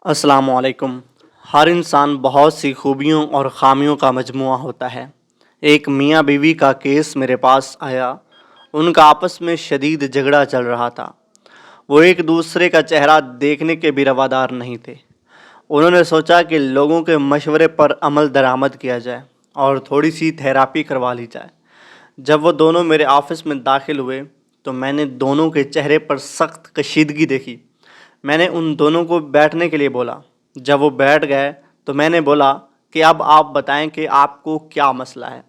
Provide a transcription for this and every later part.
السلام علیکم۔ ہر انسان بہت سی خوبیوں اور خامیوں کا مجموعہ ہوتا ہے۔ ایک میاں بیوی کا کیس میرے پاس آیا۔ ان کا آپس میں شدید جھگڑا چل رہا تھا۔ وہ ایک دوسرے کا چہرہ دیکھنے کے بھی روادار نہیں تھے۔ انہوں نے سوچا کہ لوگوں کے مشورے پر عمل درآمد کیا جائے اور تھوڑی سی تھیراپی کروا لی جائے۔ جب وہ دونوں میرے آفس میں داخل ہوئے تو میں نے دونوں کے چہرے پر سخت کشیدگی دیکھی۔ میں نے ان دونوں کو بیٹھنے کے لیے بولا۔ جب وہ بیٹھ گئے تو میں نے بولا کہ اب آپ بتائیں کہ آپ کو کیا مسئلہ ہے۔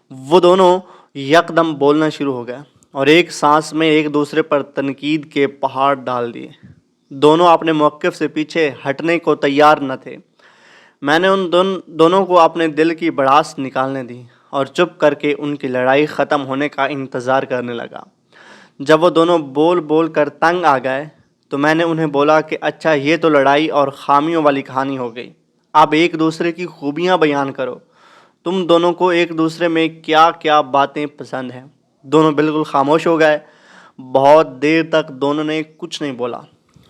وہ دونوں یکدم بولنا شروع ہو گئے اور ایک سانس میں ایک دوسرے پر تنقید کے پہاڑ ڈال دیے۔ دونوں اپنے موقف سے پیچھے ہٹنے کو تیار نہ تھے۔ میں نے ان دونوں کو اپنے دل کی بڑاس نکالنے دی اور چپ کر کے ان کی لڑائی ختم ہونے کا انتظار کرنے لگا۔ جب وہ دونوں بول بول کر تنگ آ گئے تو میں نے انہیں بولا کہ اچھا، یہ تو لڑائی اور خامیوں والی کہانی ہو گئی۔ اب ایک دوسرے کی خوبیاں بیان کرو۔ تم دونوں کو ایک دوسرے میں کیا کیا باتیں پسند ہیں؟ دونوں بالکل خاموش ہو گئے۔ بہت دیر تک دونوں نے کچھ نہیں بولا۔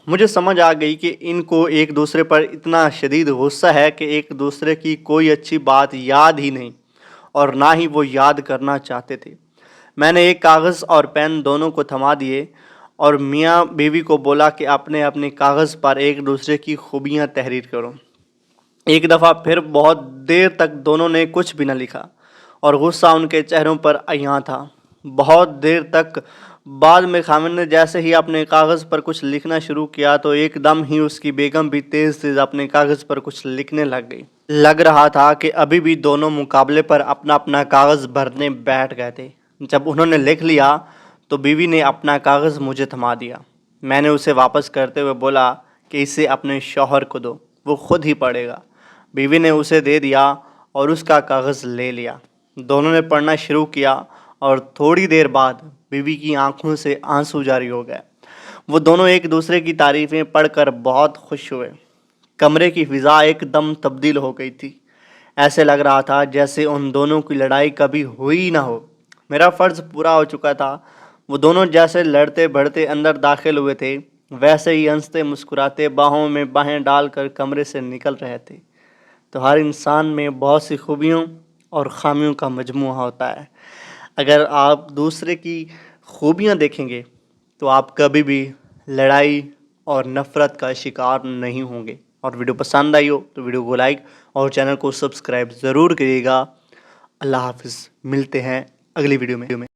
مجھے سمجھ آ گئی کہ ان کو ایک دوسرے پر اتنا شدید غصہ ہے کہ ایک دوسرے کی کوئی اچھی بات یاد ہی نہیں اور نہ ہی وہ یاد کرنا چاہتے تھے۔ میں نے ایک کاغذ اور پین دونوں کو تھما دیے اور میاں بیوی کو بولا کہ اپنے اپنے کاغذ پر ایک دوسرے کی خوبیاں تحریر کرو۔ ایک دفعہ پھر بہت دیر تک دونوں نے کچھ بھی نہ لکھا اور غصہ ان کے چہروں پر عیاں تھا۔ بہت دیر تک بعد میں خامن نے جیسے ہی اپنے کاغذ پر کچھ لکھنا شروع کیا تو ایک دم ہی اس کی بیگم بھی تیز تیز اپنے کاغذ پر کچھ لکھنے لگ گئی۔ لگ رہا تھا کہ ابھی بھی دونوں مقابلے پر اپنا اپنا کاغذ بھرنے بیٹھ گئے تھے۔ جب انہوں نے لکھ لیا تو بیوی نے اپنا کاغذ مجھے تھما دیا۔ میں نے اسے واپس کرتے ہوئے بولا کہ اسے اپنے شوہر کو دو، وہ خود ہی پڑھے گا۔ بیوی نے اسے دے دیا اور اس کا کاغذ لے لیا۔ دونوں نے پڑھنا شروع کیا اور تھوڑی دیر بعد بیوی کی آنکھوں سے آنسو جاری ہو گئے۔ وہ دونوں ایک دوسرے کی تعریفیں پڑھ کر بہت خوش ہوئے۔ کمرے کی فضا ایک دم تبدیل ہو گئی تھی۔ ایسے لگ رہا تھا جیسے ان دونوں کی لڑائی کبھی ہوئی نہ ہو۔ میرا فرض پورا ہو چکا تھا۔ وہ دونوں جیسے لڑتے بڑھتے اندر داخل ہوئے تھے ویسے ہی ہنستے مسکراتے باہوں میں باہیں ڈال کر کمرے سے نکل رہے تھے۔ تو ہر انسان میں بہت سی خوبیوں اور خامیوں کا مجموعہ ہوتا ہے۔ اگر آپ دوسرے کی خوبیاں دیکھیں گے تو آپ کبھی بھی لڑائی اور نفرت کا شکار نہیں ہوں گے۔ اور ویڈیو پسند آئی ہو تو ویڈیو کو لائک اور چینل کو سبسکرائب ضرور کریے گا۔ اللہ حافظ، ملتے ہیں اگلی ویڈیو میں۔